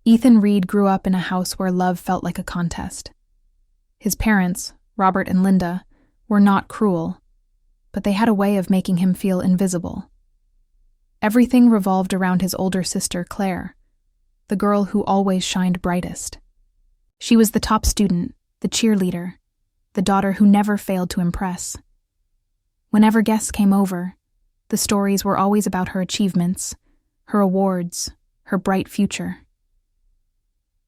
Ethan Reed grew up in a house where love felt like a contest. His parents, Robert and Linda, were not cruel, but they had a way of making him feel invisible. Everything revolved around his older sister, Claire, the girl who always shined brightest. She was the top student, the cheerleader, the daughter who never failed to impress. Whenever guests came over, the stories were always about her achievements, her awards, her bright future.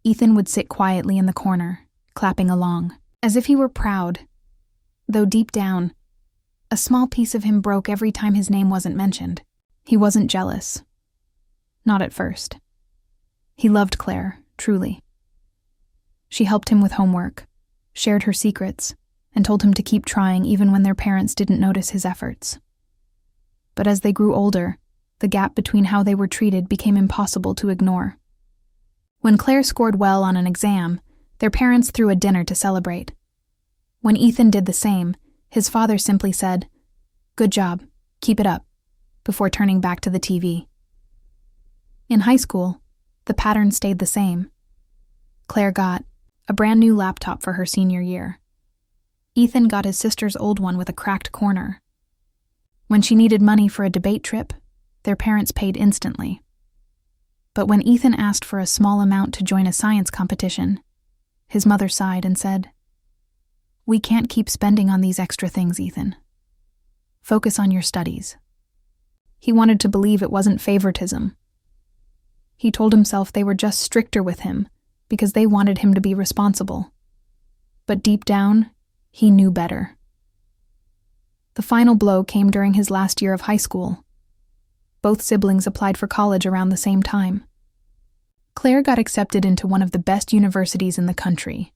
Ethan would sit quietly in the corner, clapping along, as if he were proud, though deep down, a small piece of him broke every time his name wasn't mentioned. He wasn't jealous. Not at first. He loved Claire, truly. She helped him with homework, shared her secrets, and told him to keep trying even when their parents didn't notice his efforts. But as they grew older, the gap between how they were treated became impossible to ignore. When Claire scored well on an exam, their parents threw a dinner to celebrate. When Ethan did the same, his father simply said, "Good job, keep it up," before turning back to the TV. In high school, the pattern stayed the same. Claire got a brand new laptop for her senior year. Ethan got his sister's old one with a cracked corner. When she needed money for a debate trip, their parents paid instantly. But when Ethan asked for a small amount to join a science competition, his mother sighed and said, "We can't keep spending on these extra things, Ethan. Focus on your studies." He wanted to believe it wasn't favoritism. He told himself they were just stricter with him because they wanted him to be responsible. But deep down, he knew better. The final blow came during his last year of high school. Both siblings applied for college around the same time. Claire got accepted into one of the best universities in the country.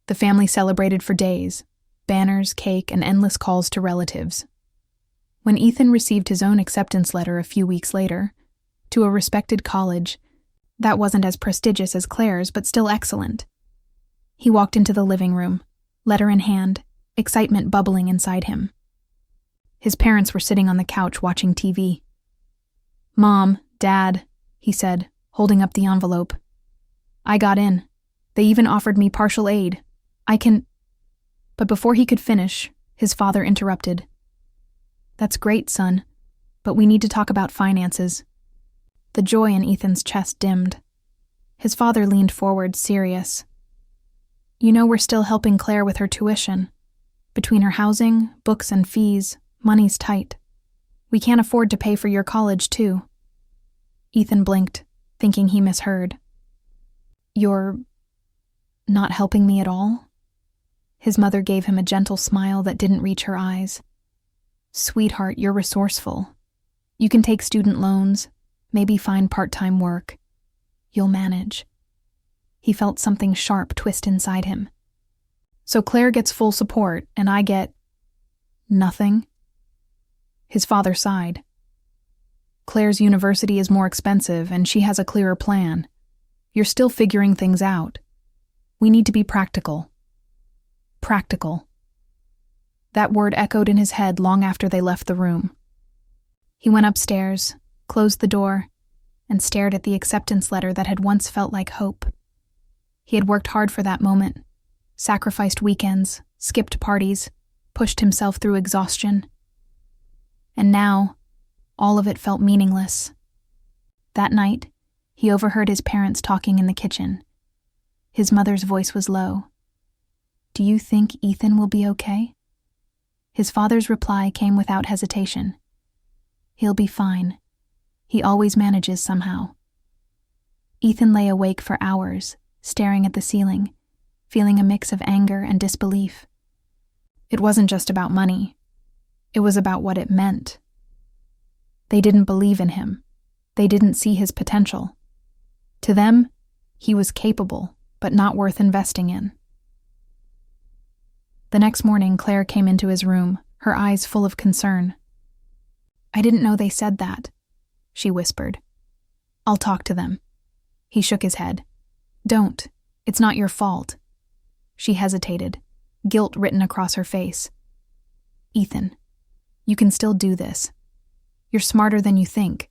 The family celebrated for days, banners, cake, and endless calls to relatives. When Ethan received his own acceptance letter a few weeks later, to a respected college, that wasn't as prestigious as Claire's, but still excellent. He walked into the living room, letter in hand, excitement bubbling inside him. His parents were sitting on the couch watching TV. "Mom, Dad," he said, holding up the envelope. "I got in. They even offered me partial aid. I can—" But before he could finish, his father interrupted. "That's great, son, but we need to talk about finances." The joy in Ethan's chest dimmed. His father leaned forward, serious. "You know we're still helping Claire with her tuition. Between her housing, books, and fees, money's tight. We can't afford to pay for your college, too." Ethan blinked, thinking he misheard. "You're not helping me at all?" His mother gave him a gentle smile that didn't reach her eyes. "Sweetheart, you're resourceful. You can take student loans, maybe find part-time work. You'll manage." He felt something sharp twist inside him. "So Claire gets full support, and I get nothing?" His father sighed. "Claire's university is more expensive, and she has a clearer plan. You're still figuring things out. We need to be practical." Practical. That word echoed in his head long after they left the room. He went upstairs, closed the door, and stared at the acceptance letter that had once felt like hope. He had worked hard for that moment, sacrificed weekends, skipped parties, pushed himself through exhaustion. And now, all of it felt meaningless. That night, he overheard his parents talking in the kitchen. His mother's voice was low. "Do you think Ethan will be okay?" His father's reply came without hesitation. "He'll be fine. He always manages somehow." Ethan lay awake for hours, staring at the ceiling, feeling a mix of anger and disbelief. It wasn't just about money. It was about what it meant. They didn't believe in him. They didn't see his potential. To them, he was capable, but not worth investing in. The next morning, Claire came into his room, her eyes full of concern. "I didn't know they said that," she whispered. "I'll talk to them." He shook his head. "Don't. It's not your fault." She hesitated, guilt written across her face. "Ethan, you can still do this. You're smarter than you think."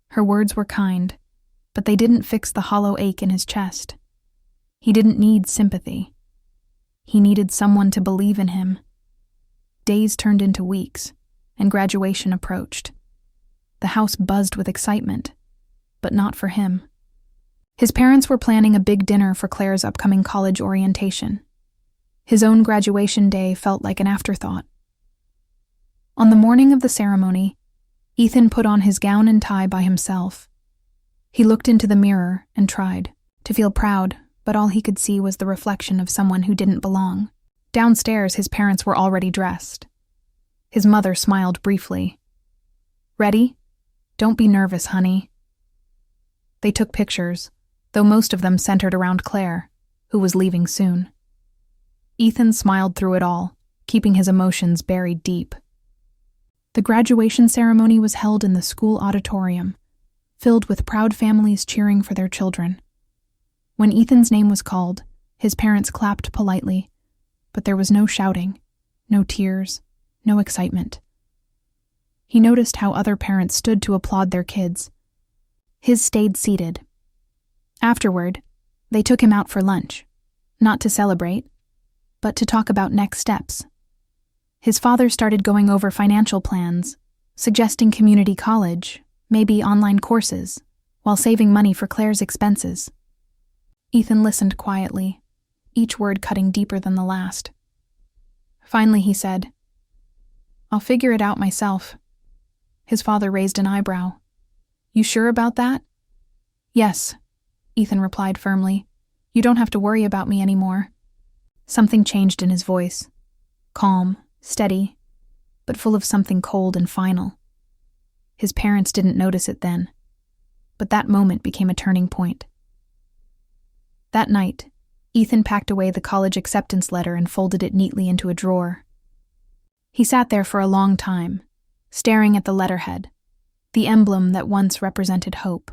Her words were kind, but they didn't fix the hollow ache in his chest. He didn't need sympathy. He needed someone to believe in him. Days turned into weeks, and graduation approached. The house buzzed with excitement, but not for him. His parents were planning a big dinner for Claire's upcoming college orientation. His own graduation day felt like an afterthought. On the morning of the ceremony, Ethan put on his gown and tie by himself. He looked into the mirror and tried to feel proud, but all he could see was the reflection of someone who didn't belong. Downstairs, his parents were already dressed. His mother smiled briefly. "Ready? Don't be nervous, honey." They took pictures, though most of them centered around Claire, who was leaving soon. Ethan smiled through it all, keeping his emotions buried deep. The graduation ceremony was held in the school auditorium, filled with proud families cheering for their children. When Ethan's name was called, his parents clapped politely, but there was no shouting, no tears, no excitement. He noticed how other parents stood to applaud their kids. His stayed seated. Afterward, they took him out for lunch, not to celebrate, but to talk about next steps. His father started going over financial plans, suggesting community college, maybe online courses, while saving money for Claire's expenses. Ethan listened quietly, each word cutting deeper than the last. Finally, he said, "I'll figure it out myself." His father raised an eyebrow. "You sure about that?" "Yes," Ethan replied firmly. "You don't have to worry about me anymore." Something changed in his voice. Calm, steady, but full of something cold and final. His parents didn't notice it then, but that moment became a turning point. That night, Ethan packed away the college acceptance letter and folded it neatly into a drawer. He sat there for a long time, staring at the letterhead, the emblem that once represented hope.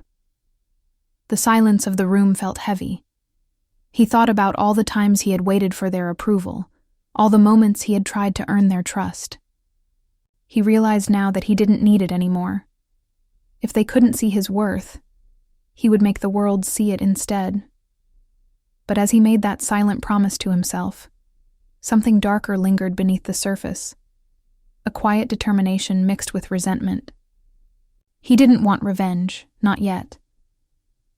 The silence of the room felt heavy. He thought about all the times he had waited for their approval, all the moments he had tried to earn their trust. He realized now that he didn't need it anymore. If they couldn't see his worth, he would make the world see it instead. But as he made that silent promise to himself, something darker lingered beneath the surface, a quiet determination mixed with resentment. He didn't want revenge, not yet.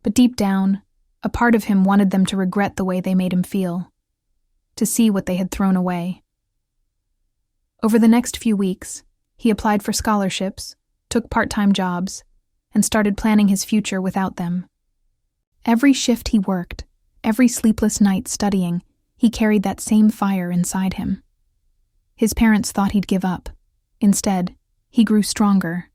But deep down, a part of him wanted them to regret the way they made him feel, to see what they had thrown away. Over the next few weeks, he applied for scholarships, took part-time jobs, and started planning his future without them. Every shift he worked, every sleepless night studying, he carried that same fire inside him. His parents thought he'd give up. Instead, he grew stronger.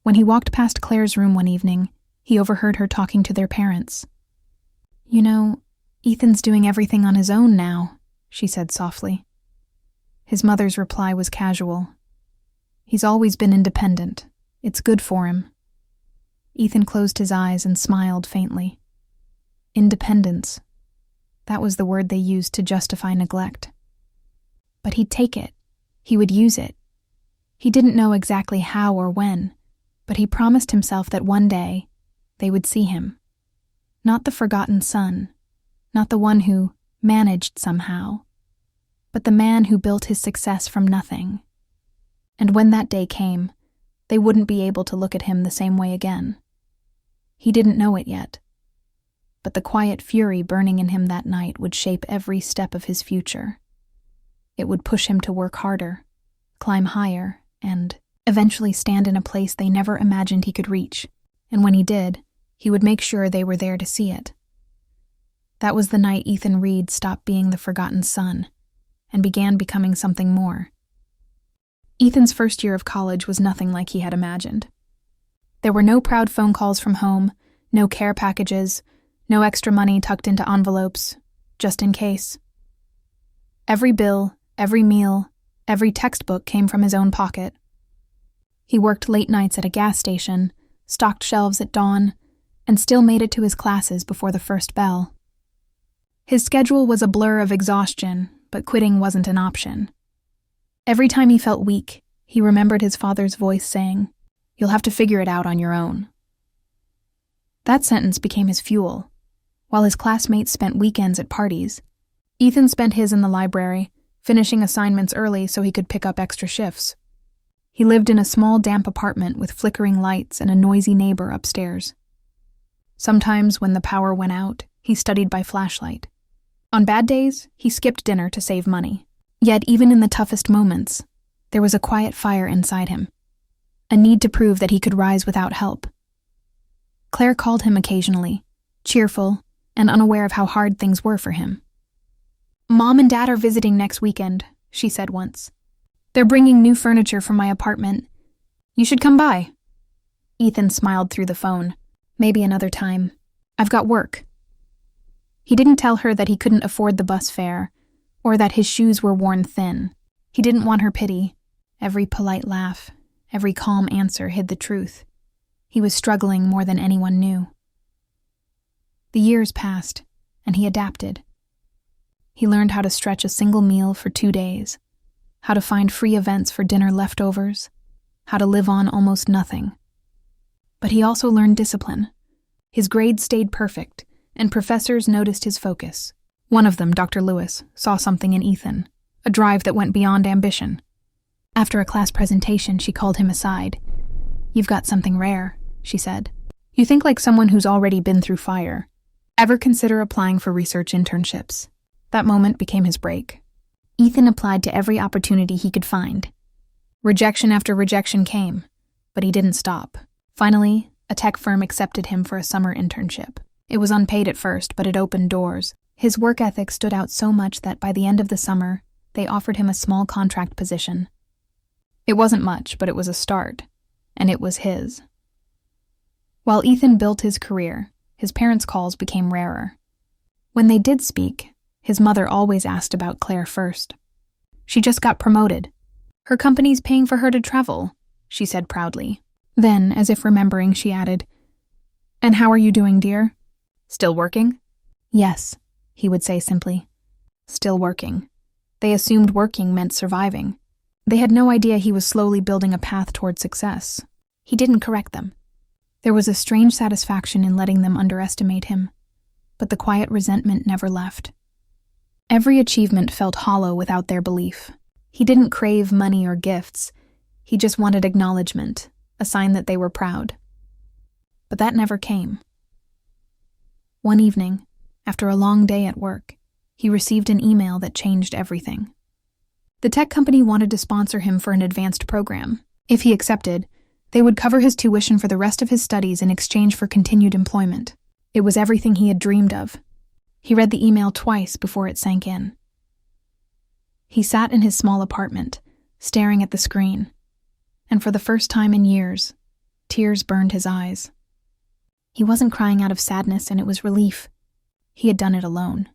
When he walked past Claire's room one evening, he overheard her talking to their parents. "You know, Ethan's doing everything on his own now," she said softly. His mother's reply was casual. "He's always been independent. It's good for him." Ethan closed his eyes and smiled faintly. Independence. That was the word they used to justify neglect. But he'd take it. He would use it. He didn't know exactly how or when, but he promised himself that one day they would see him. Not the forgotten son, not the one who managed somehow, but the man who built his success from nothing. And when that day came, they wouldn't be able to look at him the same way again. He didn't know it yet, but the quiet fury burning in him that night would shape every step of his future. It would push him to work harder, climb higher, and eventually stand in a place they never imagined he could reach. And when he did, he would make sure they were there to see it. That was the night Ethan Reed stopped being the forgotten son and began becoming something more. Ethan's first year of college was nothing like he had imagined. There were no proud phone calls from home, no care packages, no extra money tucked into envelopes, just in case. Every bill, every meal, every textbook came from his own pocket. He worked late nights at a gas station, stocked shelves at dawn, and still made it to his classes before the first bell. His schedule was a blur of exhaustion, but quitting wasn't an option. Every time he felt weak, he remembered his father's voice saying, "You'll have to figure it out on your own." That sentence became his fuel. While his classmates spent weekends at parties, Ethan spent his in the library, finishing assignments early so he could pick up extra shifts. He lived in a small, damp apartment with flickering lights and a noisy neighbor upstairs. Sometimes, when the power went out, he studied by flashlight. On bad days, he skipped dinner to save money. Yet, even in the toughest moments, there was a quiet fire inside him, a need to prove that he could rise without help. Claire called him occasionally, cheerful and unaware of how hard things were for him. "Mom and Dad are visiting next weekend," she said once. "They're bringing new furniture from my apartment. You should come by." Ethan smiled through the phone. "Maybe another time. I've got work." He didn't tell her that he couldn't afford the bus fare, or that his shoes were worn thin. He didn't want her pity. Every polite laugh, every calm answer hid the truth. He was struggling more than anyone knew. The years passed, and he adapted. He learned how to stretch a single meal for 2 days, how to find free events for dinner leftovers, how to live on almost nothing. But he also learned discipline. His grades stayed perfect, and professors noticed his focus. One of them, Dr. Lewis, saw something in Ethan, a drive that went beyond ambition. After a class presentation, she called him aside. "You've got something rare," she said. "You think like someone who's already been through fire. Ever consider applying for research internships?" That moment became his break. Ethan applied to every opportunity he could find. Rejection after rejection came, but he didn't stop. Finally, a tech firm accepted him for a summer internship. It was unpaid at first, but it opened doors. His work ethic stood out so much that by the end of the summer, they offered him a small contract position. It wasn't much, but it was a start, and it was his. While Ethan built his career, his parents' calls became rarer. When they did speak, his mother always asked about Claire first. "She just got promoted. Her company's paying for her to travel," she said proudly. Then, as if remembering, she added, "And how are you doing, dear? Still working?" "Yes," he would say simply. Still working. They assumed working meant surviving. They had no idea he was slowly building a path toward success. He didn't correct them. There was a strange satisfaction in letting them underestimate him, but the quiet resentment never left. Every achievement felt hollow without their belief. He didn't crave money or gifts. He just wanted acknowledgement, a sign that they were proud. But that never came. One evening, after a long day at work, he received an email that changed everything. The tech company wanted to sponsor him for an advanced program. If he accepted, they would cover his tuition for the rest of his studies in exchange for continued employment. It was everything he had dreamed of. He read the email twice before it sank in. He sat in his small apartment, staring at the screen, and for the first time in years, tears burned his eyes. He wasn't crying out of sadness, and it was relief. He had done it alone.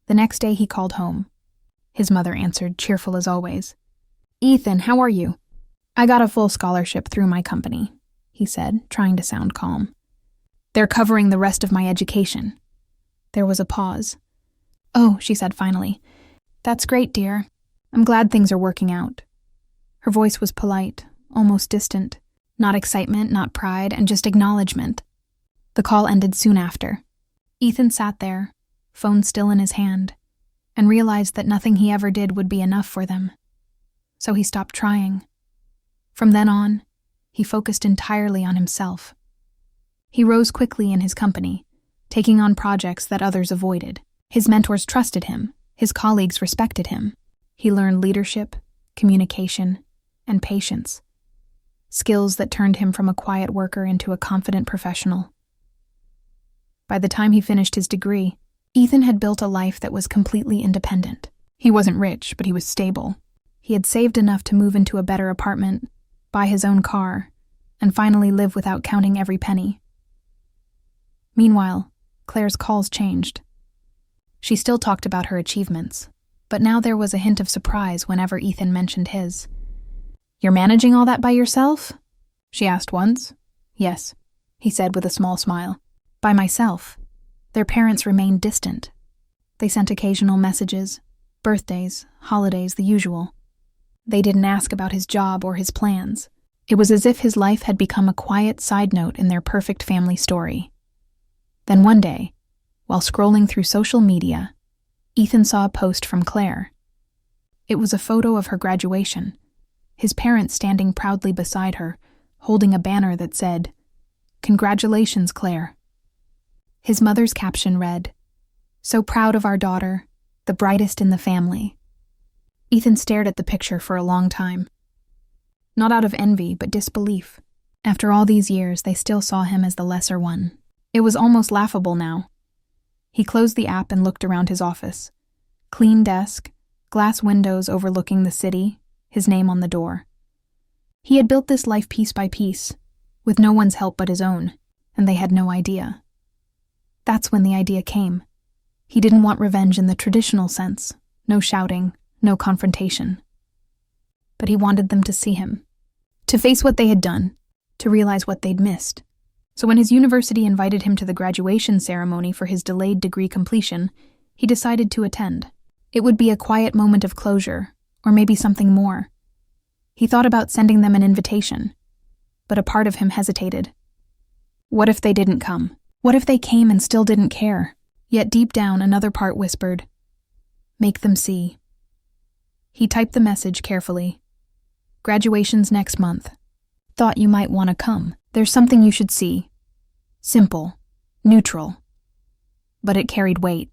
The next day he called home. His mother answered, cheerful as always. "Ethan, how are you?" "I got a full scholarship through my company," he said, trying to sound calm. "They're covering the rest of my education." There was a pause. "Oh," she said finally. "That's great, dear. I'm glad things are working out." Her voice was polite, almost distant. Not excitement, not pride, and just acknowledgement. The call ended soon after. Ethan sat there, phone still in his hand, and realized that nothing he ever did would be enough for them. So he stopped trying. From then on, he focused entirely on himself. He rose quickly in his company, taking on projects that others avoided. His mentors trusted him. His colleagues respected him. He learned leadership, communication, and patience. Skills that turned him from a quiet worker into a confident professional. By the time he finished his degree, Ethan had built a life that was completely independent. He wasn't rich, but he was stable. He had saved enough to move into a better apartment, buy his own car, and finally live without counting every penny. Meanwhile, Claire's calls changed. She still talked about her achievements, but now there was a hint of surprise whenever Ethan mentioned his. "You're managing all that by yourself?" she asked once. "Yes," he said with a small smile. "By myself." Their parents remained distant. They sent occasional messages, birthdays, holidays, the usual. They didn't ask about his job or his plans. It was as if his life had become a quiet side note in their perfect family story. Then one day, while scrolling through social media, Ethan saw a post from Claire. It was a photo of her graduation, his parents standing proudly beside her, holding a banner that said, "Congratulations, Claire." His mother's caption read, "So proud of our daughter, the brightest in the family." Ethan stared at the picture for a long time. Not out of envy, but disbelief. After all these years, they still saw him as the lesser one. It was almost laughable now. He closed the app and looked around his office. Clean desk, glass windows overlooking the city, his name on the door. He had built this life piece by piece, with no one's help but his own, and they had no idea. That's when the idea came. He didn't want revenge in the traditional sense, no shouting, no confrontation. But he wanted them to see him, to face what they had done, to realize what they'd missed. So when his university invited him to the graduation ceremony for his delayed degree completion, he decided to attend. It would be a quiet moment of closure, or maybe something more. He thought about sending them an invitation, but a part of him hesitated. What if they didn't come? What if they came and still didn't care? Yet deep down, another part whispered, "Make them see." He typed the message carefully. "Graduation's next month. Thought you might want to come. There's something you should see. Simple, neutral." But it carried weight.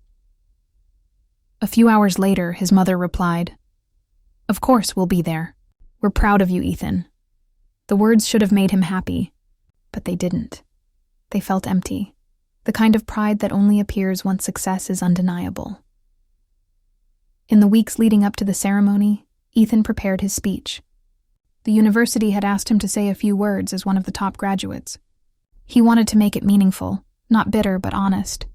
A few hours later, his mother replied, "Of course we'll be there. We're proud of you, Ethan." The words should have made him happy, but they didn't. They felt empty, the kind of pride that only appears once success is undeniable. In the weeks leading up to the ceremony, Ethan prepared his speech. The university had asked him to say a few words as one of the top graduates. He wanted to make it meaningful, not bitter but honest.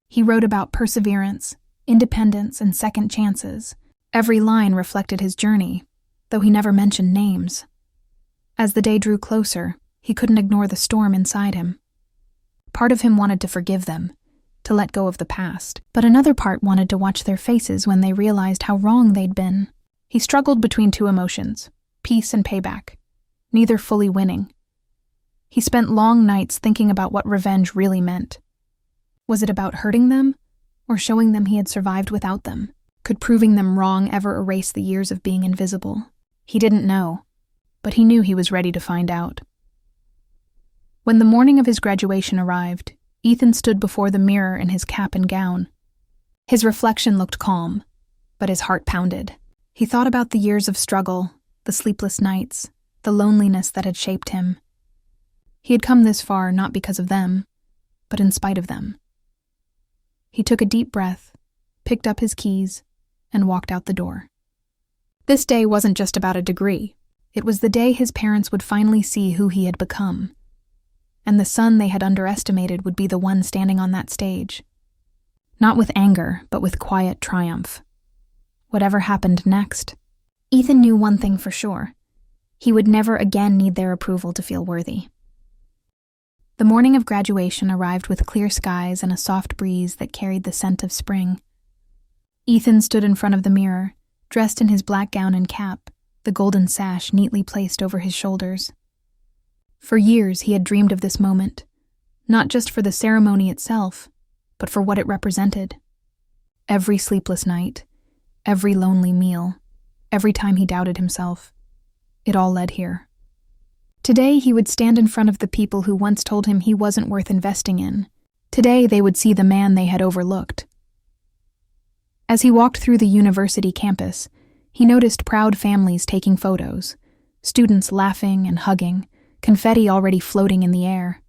He wrote about perseverance, independence, and second chances. Every line reflected his journey, though he never mentioned names. As the day drew closer, he couldn't ignore the storm inside him. Part of him wanted to forgive them, to let go of the past, but another part wanted to watch their faces when they realized how wrong they'd been. He struggled between two emotions, peace and payback, neither fully winning. He spent long nights thinking about what revenge really meant. Was it about hurting them, or showing them he had survived without them? Could proving them wrong ever erase the years of being invisible? He didn't know, but he knew he was ready to find out. When the morning of his graduation arrived, Ethan stood before the mirror in his cap and gown. His reflection looked calm, but his heart pounded. He thought about the years of struggle, the sleepless nights, the loneliness that had shaped him. He had come this far not because of them, but in spite of them. He took a deep breath, picked up his keys, and walked out the door. This day wasn't just about a degree. It was the day his parents would finally see who he had become. And the son they had underestimated would be the one standing on that stage. Not with anger, but with quiet triumph. Whatever happened next, Ethan knew one thing for sure. He would never again need their approval to feel worthy. The morning of graduation arrived with clear skies and a soft breeze that carried the scent of spring. Ethan stood in front of the mirror, dressed in his black gown and cap, the golden sash neatly placed over his shoulders. For years he had dreamed of this moment, not just for the ceremony itself, but for what it represented. Every sleepless night, every lonely meal, every time he doubted himself, it all led here. Today he would stand in front of the people who once told him he wasn't worth investing in. Today they would see the man they had overlooked. As he walked through the university campus, he noticed proud families taking photos, students laughing and hugging, confetti already floating in the air.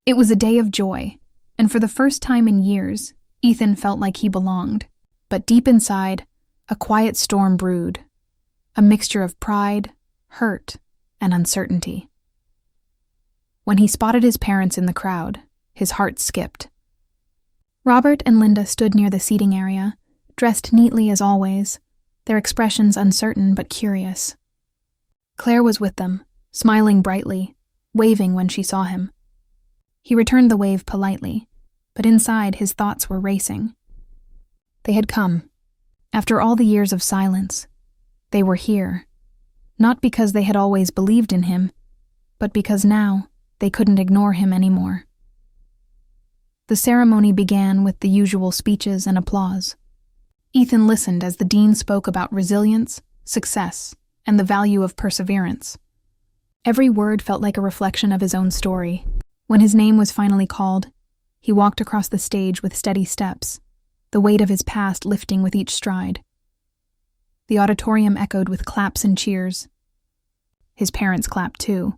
It was a day of joy, and for the first time in years, Ethan felt like he belonged. But deep inside, a quiet storm brewed, a mixture of pride, hurt, and uncertainty. When he spotted his parents in the crowd, his heart skipped. Robert and Linda stood near the seating area, dressed neatly as always, their expressions uncertain but curious. Claire was with them, smiling brightly, waving when she saw him. He returned the wave politely, but inside his thoughts were racing. They had come. After all the years of silence, they were here, not because they had always believed in him, but because now they couldn't ignore him anymore. The ceremony began with the usual speeches and applause. Ethan listened as the dean spoke about resilience, success, and the value of perseverance. Every word felt like a reflection of his own story. When his name was finally called, he walked across the stage with steady steps, the weight of his past lifting with each stride. The auditorium echoed with claps and cheers. His parents clapped too,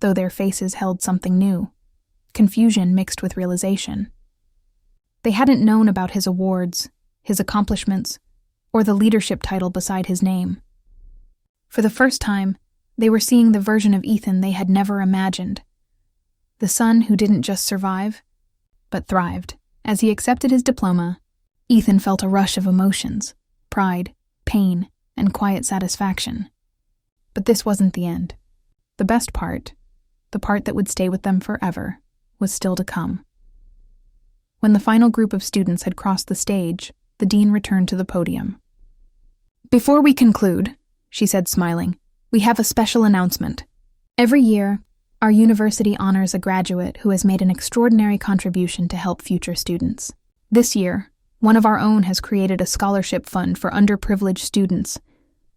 though their faces held something new, confusion mixed with realization. They hadn't known about his awards, his accomplishments, or the leadership title beside his name. For the first time, they were seeing the version of Ethan they had never imagined. The son who didn't just survive, but thrived. As he accepted his diploma, Ethan felt a rush of emotions, pride, pain, and quiet satisfaction. But this wasn't the end. The best part, the part that would stay with them forever, was still to come. When the final group of students had crossed the stage, the dean returned to the podium. "Before we conclude," she said, smiling, "we have a special announcement. Every year, our university honors a graduate who has made an extraordinary contribution to help future students. This year, one of our own has created a scholarship fund for underprivileged students,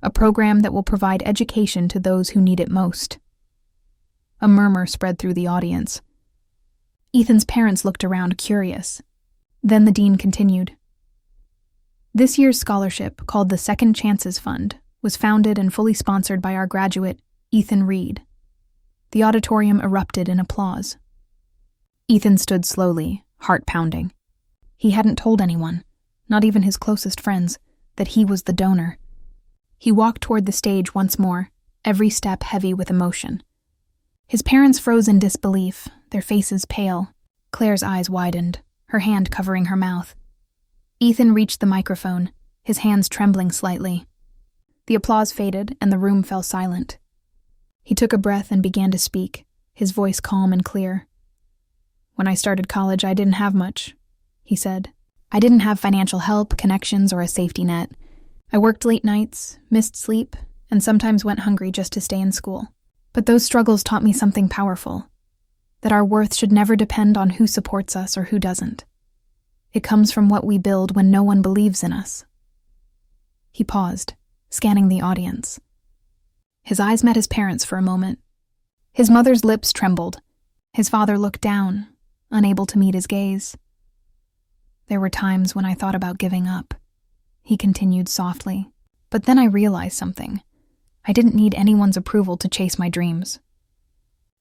a program that will provide education to those who need it most." A murmur spread through the audience. Ethan's parents looked around, curious. Then the dean continued. "This year's scholarship, called the Second Chances Fund, was founded and fully sponsored by our graduate, Ethan Reed." The auditorium erupted in applause. Ethan stood slowly, heart pounding. He hadn't told anyone, not even his closest friends, that he was the donor. He walked toward the stage once more, every step heavy with emotion. His parents froze in disbelief, their faces pale. Claire's eyes widened, her hand covering her mouth. Ethan reached the microphone, his hands trembling slightly. The applause faded, and the room fell silent. He took a breath and began to speak, his voice calm and clear. "When I started college, I didn't have much," he said. "I didn't have financial help, connections, or a safety net. I worked late nights, missed sleep, and sometimes went hungry just to stay in school. But those struggles taught me something powerful, that our worth should never depend on who supports us or who doesn't. It comes from what we build when no one believes in us." He paused, scanning the audience. His eyes met his parents for a moment. His mother's lips trembled. His father looked down, unable to meet his gaze. "There were times when I thought about giving up," he continued softly. "But then I realized something. I didn't need anyone's approval to chase my dreams.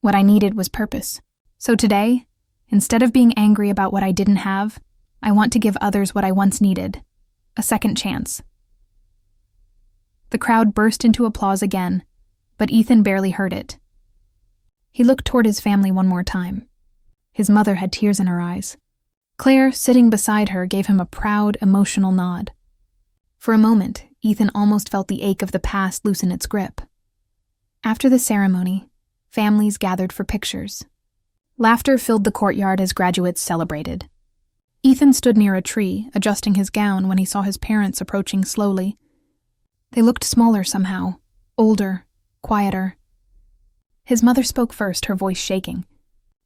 What I needed was purpose. So today, instead of being angry about what I didn't have, I want to give others what I once needed, a second chance." The crowd burst into applause again, but Ethan barely heard it. He looked toward his family one more time. His mother had tears in her eyes. Claire, sitting beside her, gave him a proud, emotional nod. For a moment, Ethan almost felt the ache of the past loosen its grip. After the ceremony, families gathered for pictures. Laughter filled the courtyard as graduates celebrated. Ethan stood near a tree, adjusting his gown when he saw his parents approaching slowly. They looked smaller somehow, older, quieter. His mother spoke first, her voice shaking.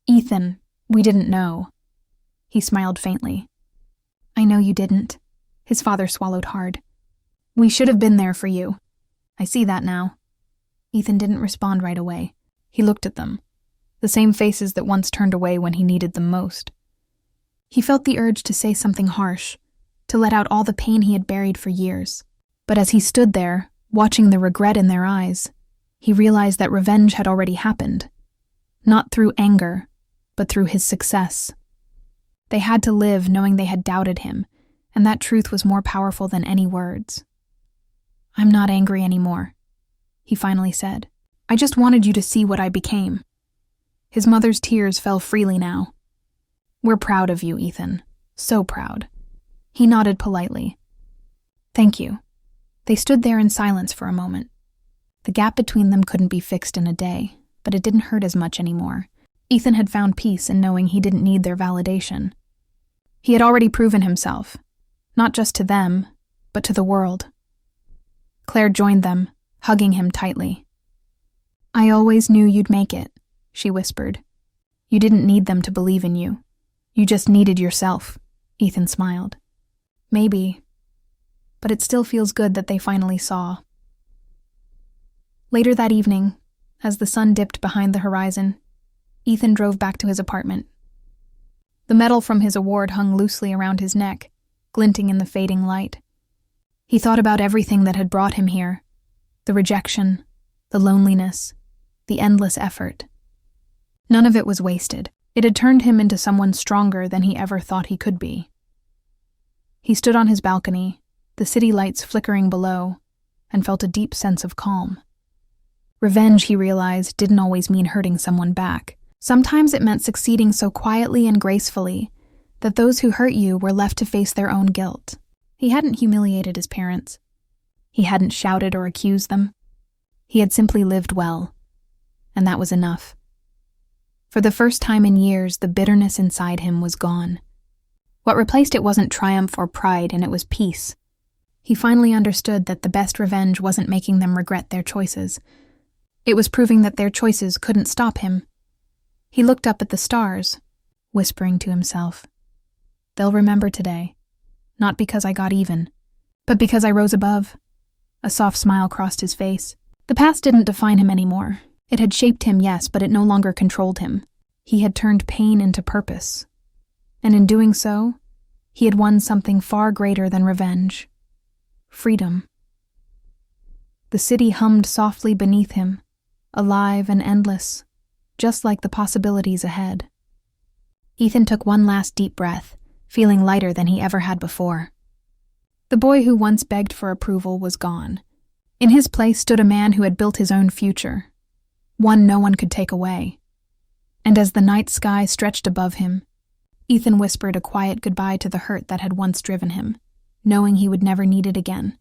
"Ethan, we didn't know." He smiled faintly. "I know you didn't." His father swallowed hard. "We should have been there for you. I see that now." Ethan didn't respond right away. He looked at them, the same faces that once turned away when he needed them most. He felt the urge to say something harsh, to let out all the pain he had buried for years. But as he stood there, watching the regret in their eyes, he realized that revenge had already happened. Not through anger, but through his success. They had to live knowing they had doubted him, and that truth was more powerful than any words. "I'm not angry anymore," he finally said. "I just wanted you to see what I became." His mother's tears fell freely now. "We're proud of you, Ethan. So proud." He nodded politely. "Thank you." They stood there in silence for a moment. The gap between them couldn't be fixed in a day, but it didn't hurt as much anymore. Ethan had found peace in knowing he didn't need their validation. He had already proven himself, not just to them, but to the world. Claire joined them, hugging him tightly. "I always knew you'd make it," she whispered. "You didn't need them to believe in you. You just needed yourself, Ethan smiled. Maybe, but it still feels good that they finally saw. Later that evening, as the sun dipped behind the horizon, Ethan drove back to his apartment. The medal from his award hung loosely around his neck, glinting in the fading light. He thought about everything that had brought him here, the rejection, the loneliness, the endless effort. None of it was wasted. It had turned him into someone stronger than he ever thought he could be. He stood on his balcony, the city lights flickering below, and felt a deep sense of calm. Revenge, he realized, didn't always mean hurting someone back. Sometimes it meant succeeding so quietly and gracefully that those who hurt you were left to face their own guilt. He hadn't humiliated his parents. He hadn't shouted or accused them. He had simply lived well, and that was enough. For the first time in years, the bitterness inside him was gone. What replaced it wasn't triumph or pride, and it was peace. He finally understood that the best revenge wasn't making them regret their choices. It was proving that their choices couldn't stop him. He looked up at the stars, whispering to himself, "They'll remember today, not because I got even, but because I rose above." A soft smile crossed his face. The past didn't define him anymore. It had shaped him, yes, but it no longer controlled him. He had turned pain into purpose. And in doing so, he had won something far greater than revenge: freedom. The city hummed softly beneath him, alive and endless, just like the possibilities ahead. Ethan took one last deep breath, feeling lighter than he ever had before. The boy who once begged for approval was gone. In his place stood a man who had built his own future, one no one could take away. And as the night sky stretched above him, Ethan whispered a quiet goodbye to the hurt that had once driven him, knowing he would never need it again.